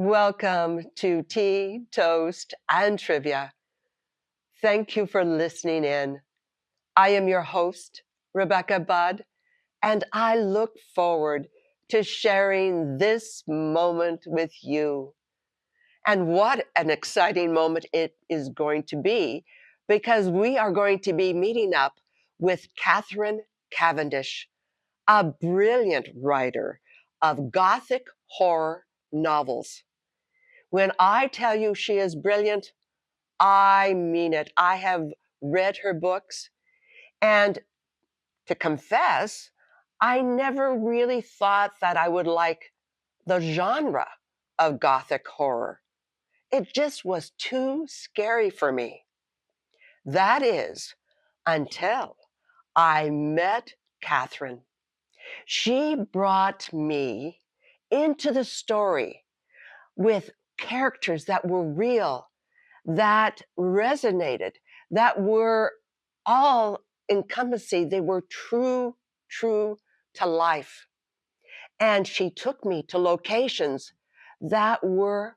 Welcome to Tea, Toast, and Trivia. Thank you for listening in. I am your host, Rebecca Budd, and I look forward to sharing this moment with you. And what an exciting moment it is going to be, because we are going to be meeting up with Catherine Cavendish, a brilliant writer of Gothic horror novels. When I tell you she is brilliant, I mean it. I have read her books, and to confess, I never really thought that I would like the genre of Gothic horror. It just was too scary for me. That is, until I met Catherine. She brought me into the story with characters that were real, that resonated, that were all encompassing. They were true to life. And she took me to locations that were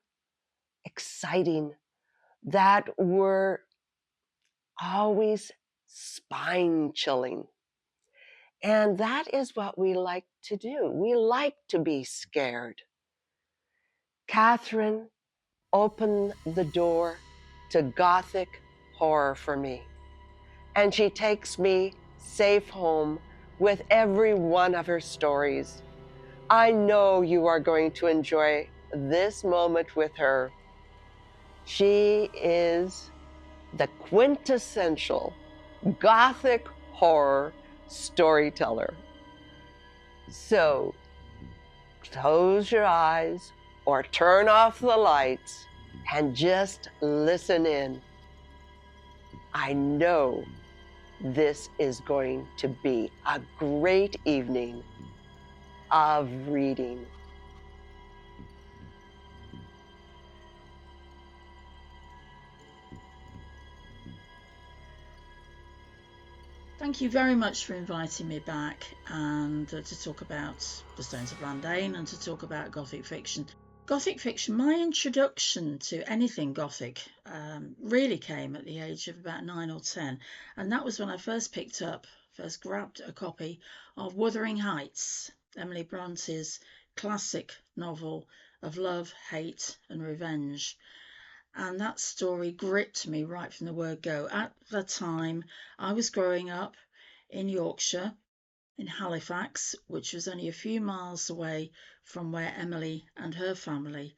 exciting, that were always spine chilling. And that is what we like to do. We like to be scared. Catherine opened the door to Gothic horror for me. And she takes me safe home with every one of her stories. I know you are going to enjoy this moment with her. She is the quintessential Gothic horror storyteller. So close your eyes or turn off the lights and just listen in. I know this is going to be a great evening of reading. Thank you very much for inviting me back and to talk about The Stones of Landane and to talk about Gothic fiction. Gothic fiction, my introduction to anything Gothic really came at the age of about 9 or 10, and that was when I first grabbed a copy of Wuthering Heights, Emily Bronte's classic novel of love, hate, and revenge. And that story gripped me right from the word go. At the time, I was growing up in Yorkshire, in Halifax, which was only a few miles away from where Emily and her family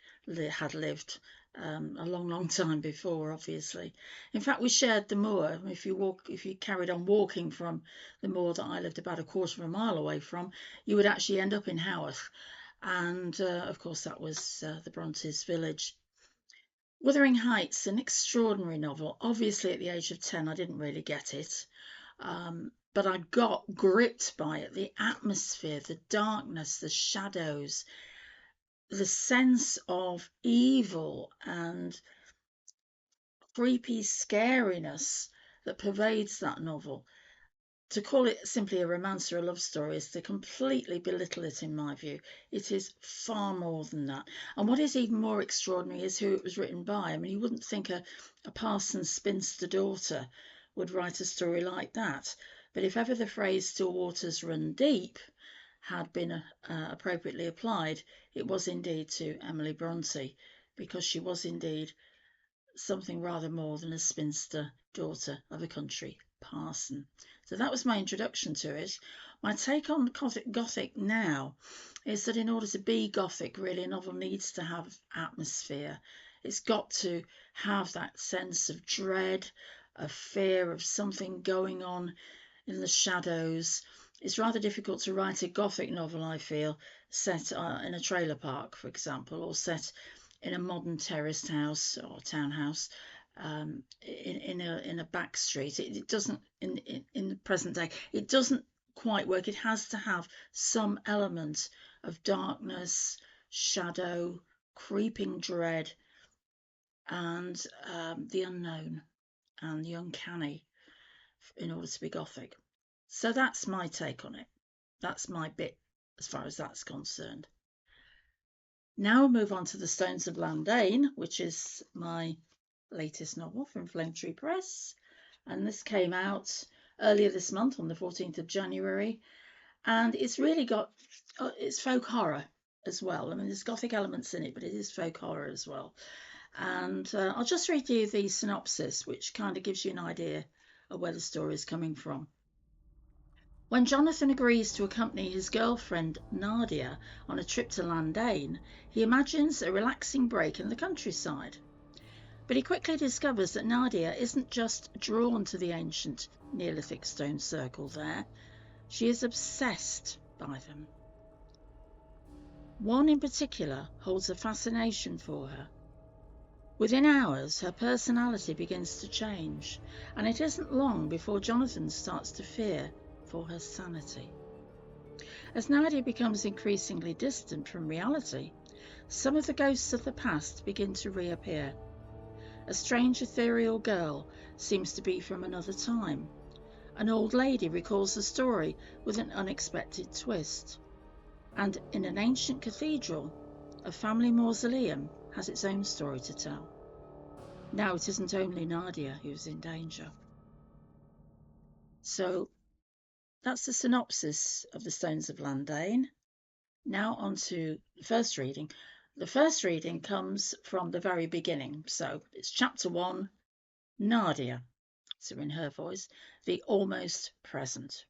had lived a long time before, obviously. In fact, we shared the moor. If you carried on walking from the moor that I lived about a quarter of a mile away from, you would actually end up in Haworth. And of course, that was the Brontes' village. Wuthering Heights, an extraordinary novel. Obviously, at the age of 10, I didn't really get it. But I got gripped by it. The atmosphere, the darkness, the shadows, the sense of evil and creepy scariness that pervades that novel. To call it simply a romance or a love story is to completely belittle it, in my view. It is far more than that. And what is even more extraordinary is who it was written by. I mean, you wouldn't think a parson's spinster daughter would write a story like that. But if ever the phrase "still waters run deep" had been appropriately applied, it was indeed to Emily Bronte, because she was indeed something rather more than a spinster daughter of a country parson. So that was my introduction to it. My take on Gothic now is that in order to be Gothic, really, a novel needs to have atmosphere. It's got to have that sense of dread, of fear, of something going on in the shadows. It's rather difficult to write a Gothic novel, I feel, set in a trailer park, for example, or set in a modern terraced house or townhouse in a back street. It doesn't in the present day. It doesn't quite work. It has to have some element of darkness, shadow, creeping dread, and the unknown and the uncanny in order to be Gothic. So that's my take on it. That's my bit as far as that's concerned. Now we'll move on to The Stones of Landane, which is my latest novel from Flame Tree Press. And this came out earlier this month on the 14th of January. And it's really got, it's folk horror as well. I mean, there's Gothic elements in it, but it is folk horror as well. And I'll just read you the synopsis, which kind of gives you an idea of where the story is coming from. When Jonathan agrees to accompany his girlfriend Nadia on a trip to Landane, he imagines a relaxing break in the countryside. But he quickly discovers that Nadia isn't just drawn to the ancient Neolithic stone circle there, she is obsessed by them. One in particular holds a fascination for her. Within hours, her personality begins to change, and it isn't long before Jonathan starts to fear for her sanity. As Nadia becomes increasingly distant from reality, some of the ghosts of the past begin to reappear. A strange ethereal girl seems to be from another time. An old lady recalls the story with an unexpected twist. And in an ancient cathedral, a family mausoleum has its own story to tell. Now it isn't only Nadia who's in danger. So that's the synopsis of The Stones of Landane. Now on to the first reading. The first reading comes from the very beginning. So it's chapter 1, Nadia. So in her voice, the almost present.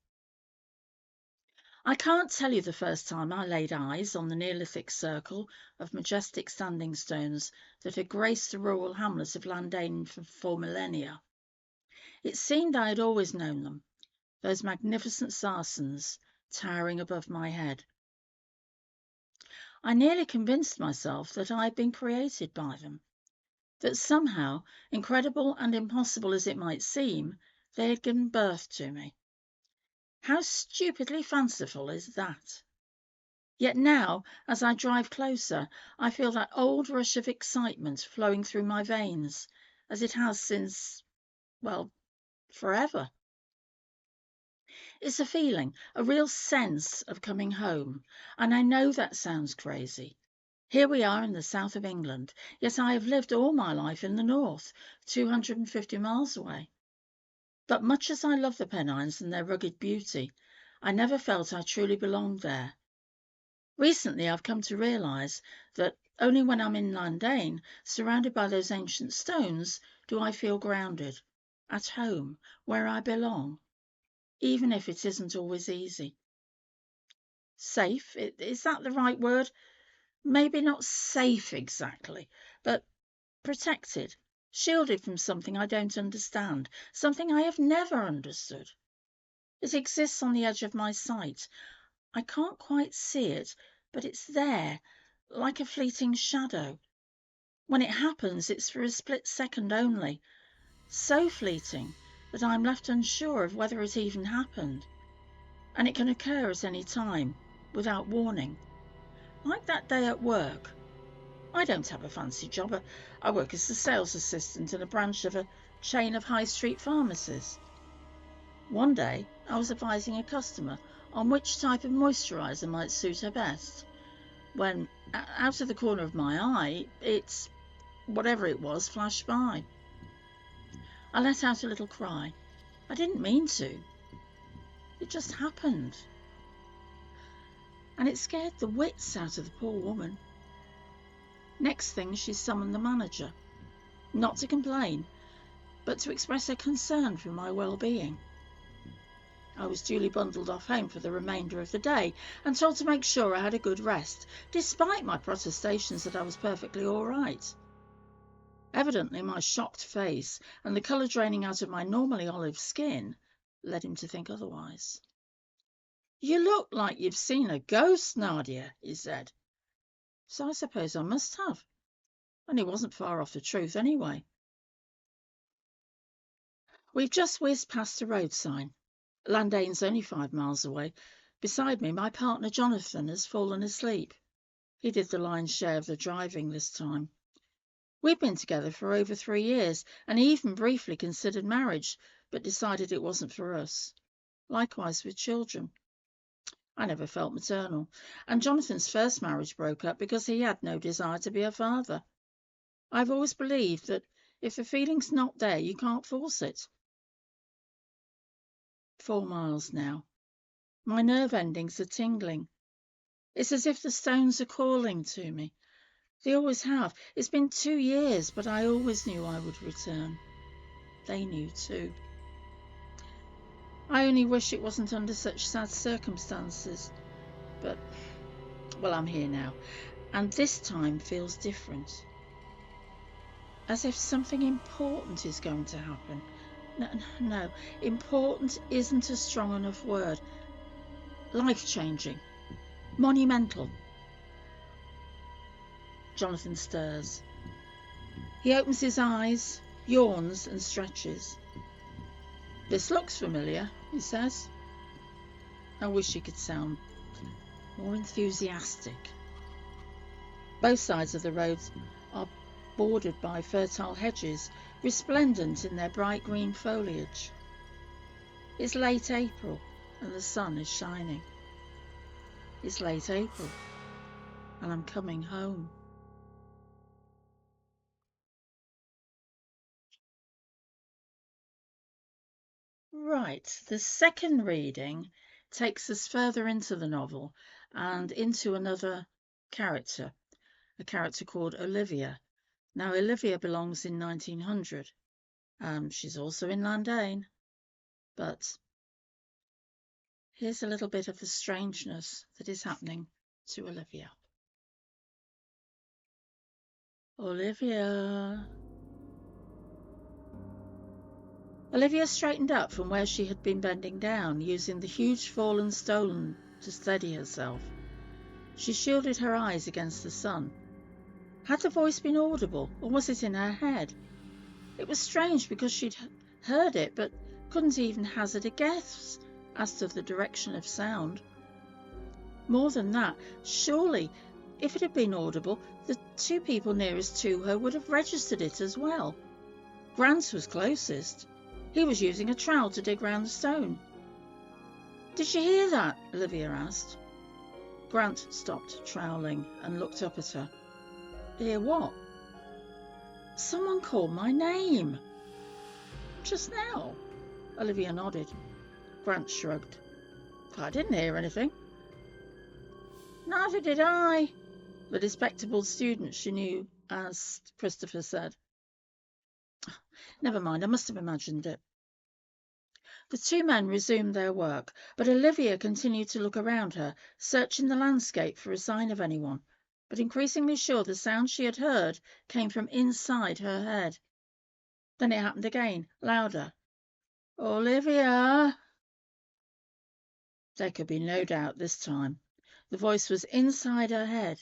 I can't tell you the first time I laid eyes on the Neolithic circle of majestic standing stones that had graced the rural hamlet of Landane for millennia. It seemed I had always known them, those magnificent sarcens towering above my head. I nearly convinced myself that I had been created by them, that somehow, incredible and impossible as it might seem, they had given birth to me. How stupidly fanciful is that? Yet now, as I drive closer, I feel that old rush of excitement flowing through my veins, as it has since, well, forever. It's a feeling, a real sense of coming home, and I know that sounds crazy. Here we are in the south of England, yet I have lived all my life in the north, 250 miles away. But much as I love the Pennines and their rugged beauty, I never felt I truly belonged there. Recently, I've come to realise that only when I'm in Landane, surrounded by those ancient stones, do I feel grounded, at home, where I belong, even if it isn't always easy. Safe, is that the right word? Maybe not safe exactly, but protected, shielded from something I don't understand, something I have never understood. It exists on the edge of my sight. I can't quite see it, but it's there, like a fleeting shadow. When it happens, it's for a split second only, so fleeting that I'm left unsure of whether it even happened. And it can occur at any time, without warning. Like that day at work. I don't have a fancy job. I work as a sales assistant in a branch of a chain of high street pharmacies. One day, I was advising a customer on which type of moisturiser might suit her best, when, out of the corner of my eye, it's, whatever it was, flashed by. I let out a little cry. I didn't mean to. It just happened. And it scared the wits out of the poor woman. Next thing, she summoned the manager, not to complain, but to express her concern for my well-being. I was duly bundled off home for the remainder of the day and told to make sure I had a good rest, despite my protestations that I was perfectly all right. Evidently, my shocked face and the colour draining out of my normally olive skin led him to think otherwise. "You look like you've seen a ghost, Nadia," he said. So I suppose I must have, and he wasn't far off the truth anyway. We've just whizzed past a road sign. Landane's only 5 miles away. Beside me, my partner Jonathan has fallen asleep. He did the lion's share of the driving this time. We'd been together for over 3 years, and he even briefly considered marriage, but decided it wasn't for us. Likewise with children. I never felt maternal, and Jonathan's first marriage broke up because he had no desire to be a father. I've always believed that if the feeling's not there, you can't force it. 4 miles now. My nerve endings are tingling. It's as if the stones are calling to me. They always have. It's been 2 years, but I always knew I would return. They knew too. I only wish it wasn't under such sad circumstances. But, well, I'm here now, and this time feels different. As if something important is going to happen. No, important isn't a strong enough word. Life-changing. Monumental. Jonathan stirs. He opens his eyes, yawns and stretches. This looks familiar, he says. I wish he could sound more enthusiastic. Both sides of the road are bordered by fertile hedges, resplendent in their bright green foliage. It's late April, and the sun is shining. It's late April, and I'm coming home. Right, the second reading takes us further into the novel and into another character, a character called Olivia. Now, Olivia belongs in 1900. She's also in Landane, but here's a little bit of the strangeness that is happening to Olivia. Olivia. Olivia straightened up from where she had been bending down, using the huge fallen stone to steady herself. She shielded her eyes against the sun. Had the voice been audible, or was it in her head? It was strange because she'd heard it, but couldn't even hazard a guess as to the direction of sound. More than that, surely, if it had been audible, the 2 people nearest to her would have registered it as well. Grant was closest. He was using a trowel to dig round the stone. Did you hear that? Olivia asked. Grant stopped troweling and looked up at her. Hear what? Someone called my name. Just now? Olivia nodded. Grant shrugged. I didn't hear anything. Neither did I, the bespectacled student she knew as Christopher said. Never mind, I must have imagined it. The 2 men resumed their work, but Olivia continued to look around her, searching the landscape for a sign of anyone, but increasingly sure the sound she had heard came from inside her head. Then it happened again, louder. Olivia! There could be no doubt this time. The voice was inside her head.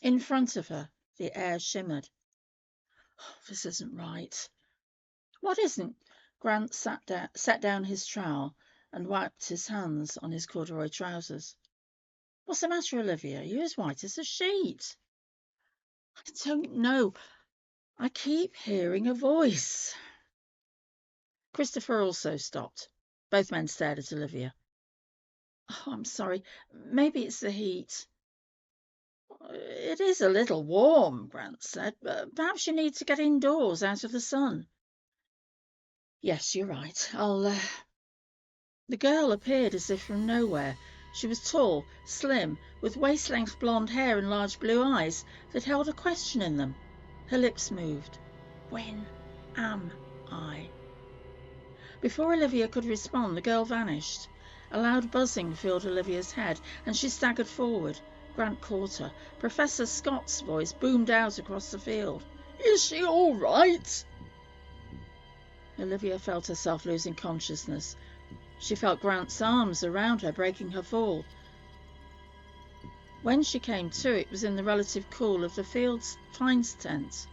In front of her, the air shimmered. Oh, this isn't right. What isn't? Grant set down his trowel and wiped his hands on his corduroy trousers. What's the matter, Olivia? You're as white as a sheet. I don't know. I keep hearing a voice. Christopher also stopped. Both men stared at Olivia. Oh, I'm sorry. Maybe it's the heat. It is a little warm, Grant said. Perhaps you need to get indoors, out of the sun. Yes, you're right. The girl appeared as if from nowhere. She was tall, slim, with waist-length blonde hair and large blue eyes that held a question in them. Her lips moved. When am I? Before Olivia could respond, the girl vanished. A loud buzzing filled Olivia's head, and she staggered forward. Grant caught her. Professor Scott's voice boomed out across the field. Is she all right? Olivia felt herself losing consciousness. She felt Grant's arms around her, breaking her fall. When she came to, it was in the relative cool of the field's Fine's tent.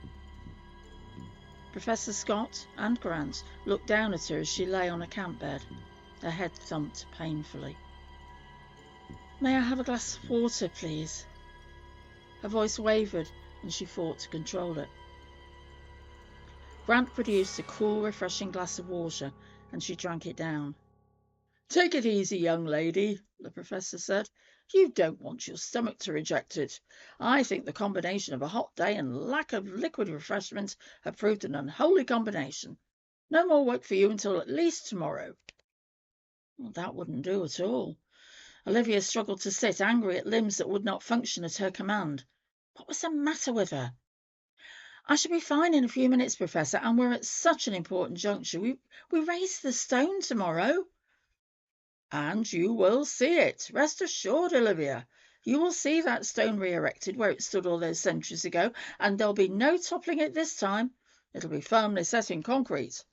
Professor Scott and Grant looked down at her as she lay on a camp bed. Her head thumped painfully. May I have a glass of water, please? Her voice wavered, and she fought to control it. Grant produced a cool, refreshing glass of water, and she drank it down. Take it easy, young lady, the professor said. You don't want your stomach to reject it. I think the combination of a hot day and lack of liquid refreshment have proved an unholy combination. No more work for you until at least tomorrow. Well, that wouldn't do at all. Olivia struggled to sit, angry at limbs that would not function at her command. What was the matter with her? I shall be fine in a few minutes, Professor, and we're at such an important juncture. We raise the stone tomorrow. And you will see it. Rest assured, Olivia. You will see that stone re-erected where it stood all those centuries ago, and there'll be no toppling it this time. It'll be firmly set in concrete.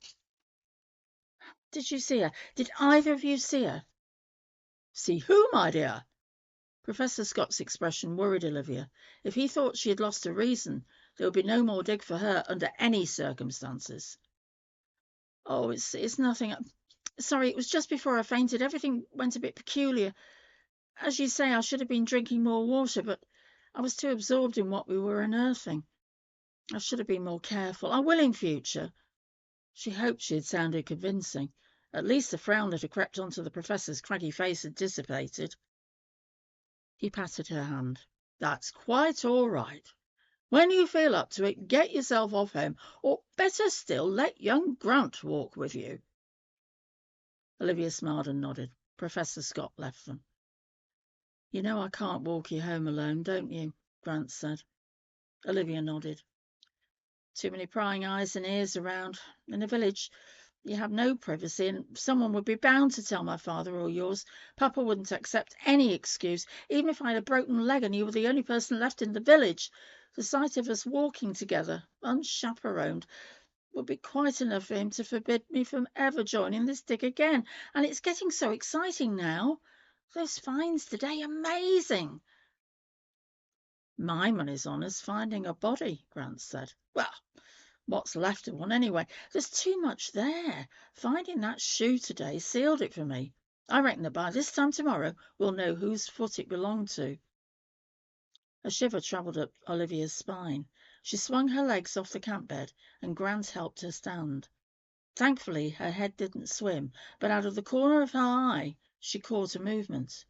Did you see her? Did either of you see her? See who, my dear? Professor Scott's expression worried Olivia. If he thought she had lost her reason, there would be no more dig for her under any circumstances. Oh, it's nothing. Sorry, it was just before I fainted. Everything went a bit peculiar. As you say, I should have been drinking more water, but I was too absorbed in what we were unearthing. I should have been more careful. I will in future. She hoped she had sounded convincing. At least the frown that had crept onto the professor's craggy face had dissipated. He patted her hand. That's quite all right. When you feel up to it, get yourself off home, or better still, let young Grant walk with you. Olivia smiled and nodded. Professor Scott left them. You know I can't walk you home alone, don't you? Grant said. Olivia nodded. Too many prying eyes and ears around. In a village, you have no privacy, and someone would be bound to tell my father or yours. Papa wouldn't accept any excuse, even if I had a broken leg and you were the only person left in the village. The sight of us walking together, unchaperoned, would be quite enough for him to forbid me from ever joining this dig again. And it's getting so exciting now. Those finds today, amazing. My money's on us finding a body, Grant said. Well, what's left of one anyway. There's too much there. Finding that shoe today sealed it for me. I reckon that by this time tomorrow we'll know whose foot it belonged to. A shiver travelled up Olivia's spine. She swung her legs off the camp bed, and Grant helped her stand. Thankfully, her head didn't swim, but out of the corner of her eye she caught a movement.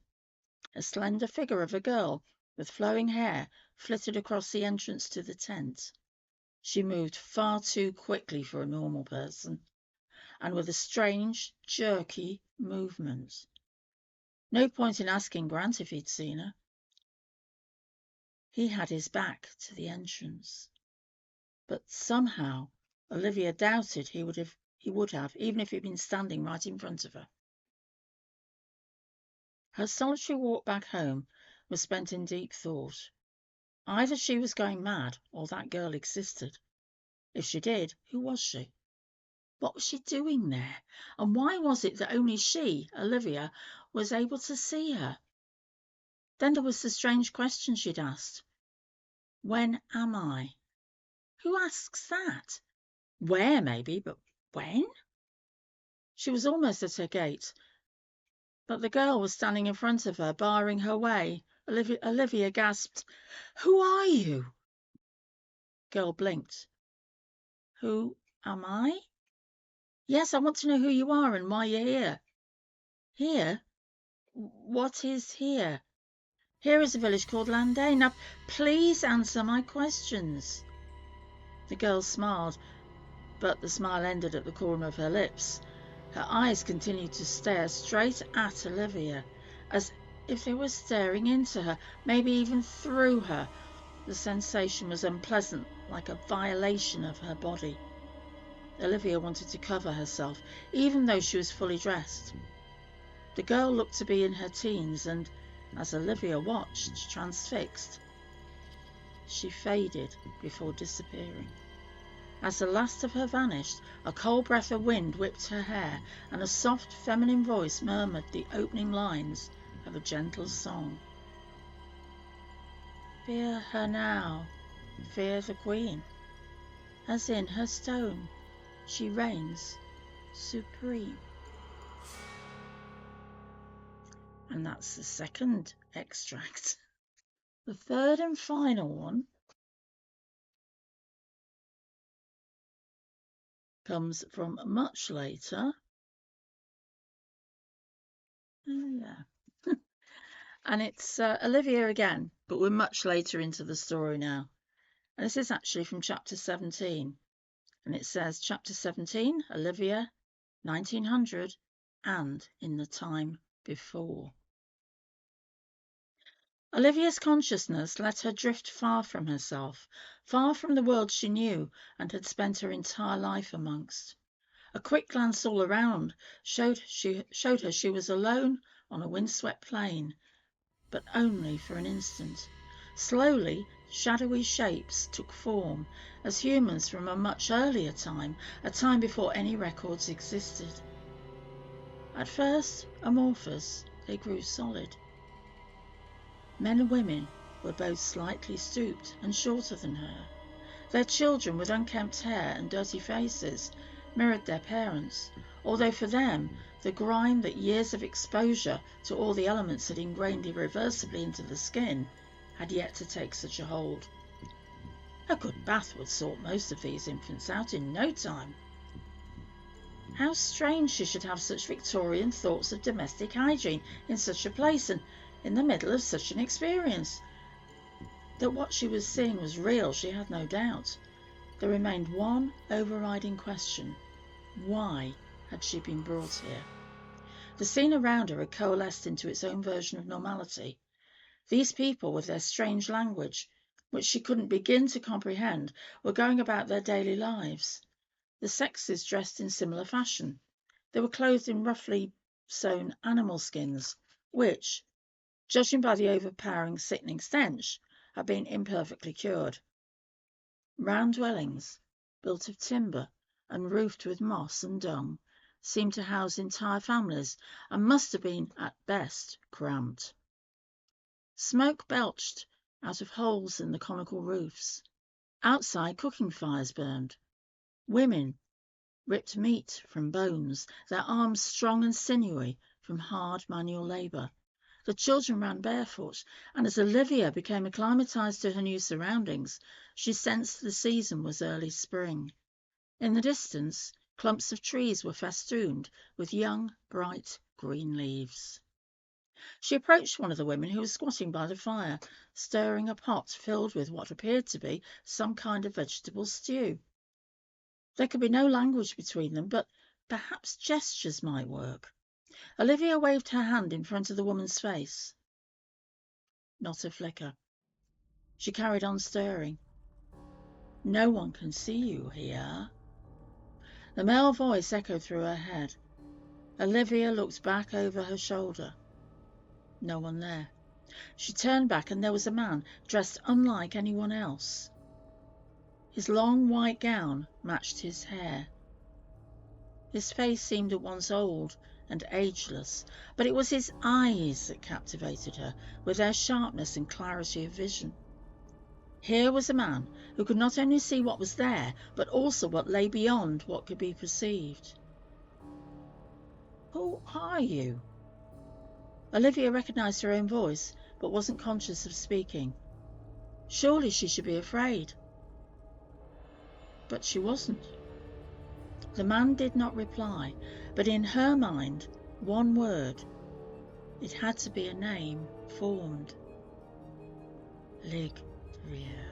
A slender figure of a girl with flowing hair flitted across the entrance to the tent. She moved far too quickly for a normal person, and with a strange, jerky movement. No point in asking Grant if he'd seen her. He had his back to the entrance. But somehow Olivia doubted he would have, even if he'd been standing right in front of her. Her solitary walk back home was spent in deep thought. Either she was going mad, or that girl existed. If she did, who was she? What was she doing there? And why was it that only she, Olivia, was able to see her? Then there was the strange question she'd asked. When am I? Who asks that? Where, maybe, but when? She was almost at her gate, but the girl was standing in front of her, barring her way. Olivia gasped, Who are you? Girl blinked. Who am I? Yes, I want to know who you are and why you're here. Here? What is here? Here is a village called Landane. Now, please answer my questions. The girl smiled, but the smile ended at the corner of her lips. Her eyes continued to stare straight at Olivia, as if they were staring into her, maybe even through her. The sensation was unpleasant, like a violation of her body. Olivia wanted to cover herself, even though she was fully dressed. The girl looked to be in her teens, and as Olivia watched, transfixed, she faded before disappearing. As the last of her vanished, a cold breath of wind whipped her hair, and a soft feminine voice murmured the opening lines of a gentle song. Fear her now, fear the queen, as in her stone she reigns supreme. And that's the second extract. The third and final one comes from much later, Yeah. And it's Olivia again, but we're much later into the story now. And this is actually from chapter 17. And it says, Chapter 17, Olivia, 1900, and in the time before. Olivia's consciousness let her drift far from herself, far from the world she knew and had spent her entire life amongst. A quick glance all around showed her she was alone on a windswept plain, but only for an instant. Slowly, shadowy shapes took form as humans from a much earlier time, a time before any records existed. At first, amorphous, they grew solid. Men and women were both slightly stooped and shorter than her. Their children with unkempt hair and dirty faces mirrored their parents, although for them the grime that years of exposure to all the elements had ingrained irreversibly into the skin had yet to take such a hold. A good bath would sort most of these infants out in no time. How strange she should have such Victorian thoughts of domestic hygiene in such a place and in the middle of such an experience. That what she was seeing was real, she had no doubt. There remained one overriding question. Why had she been brought here? The scene around her had coalesced into its own version of normality. These people, with their strange language, which she couldn't begin to comprehend, were going about their daily lives. The sexes dressed in similar fashion. They were clothed in roughly sewn animal skins, which, judging by the overpowering sickening stench, had been imperfectly cured. Round dwellings, built of timber and roofed with moss and dung, seemed to house entire families and must have been, at best, cramped. Smoke belched out of holes in the conical roofs. Outside, cooking fires burned. Women ripped meat from bones, their arms strong and sinewy from hard manual labour. The children ran barefoot, and as Olivia became acclimatized to her new surroundings, she sensed the season was early spring. In the distance, clumps of trees were festooned with young, bright green leaves. She approached one of the women who was squatting by the fire, stirring a pot filled with what appeared to be some kind of vegetable stew. There could be no language between them, but perhaps gestures might work. Olivia waved her hand in front of the woman's face. Not a flicker. She carried on stirring. No one can see you here. The male voice echoed through her head. Olivia looked back over her shoulder. No one there. She turned back, and there was a man dressed unlike anyone else. His long white gown matched his hair. His face seemed at once old and ageless, but it was his eyes that captivated her, with their sharpness and clarity of vision. Here was a man who could not only see what was there, but also what lay beyond what could be perceived. Who are you? Olivia recognised her own voice, but wasn't conscious of speaking. Surely she should be afraid. But she wasn't. The man did not reply, but in her mind, one word. It had to be a name formed. Ligria.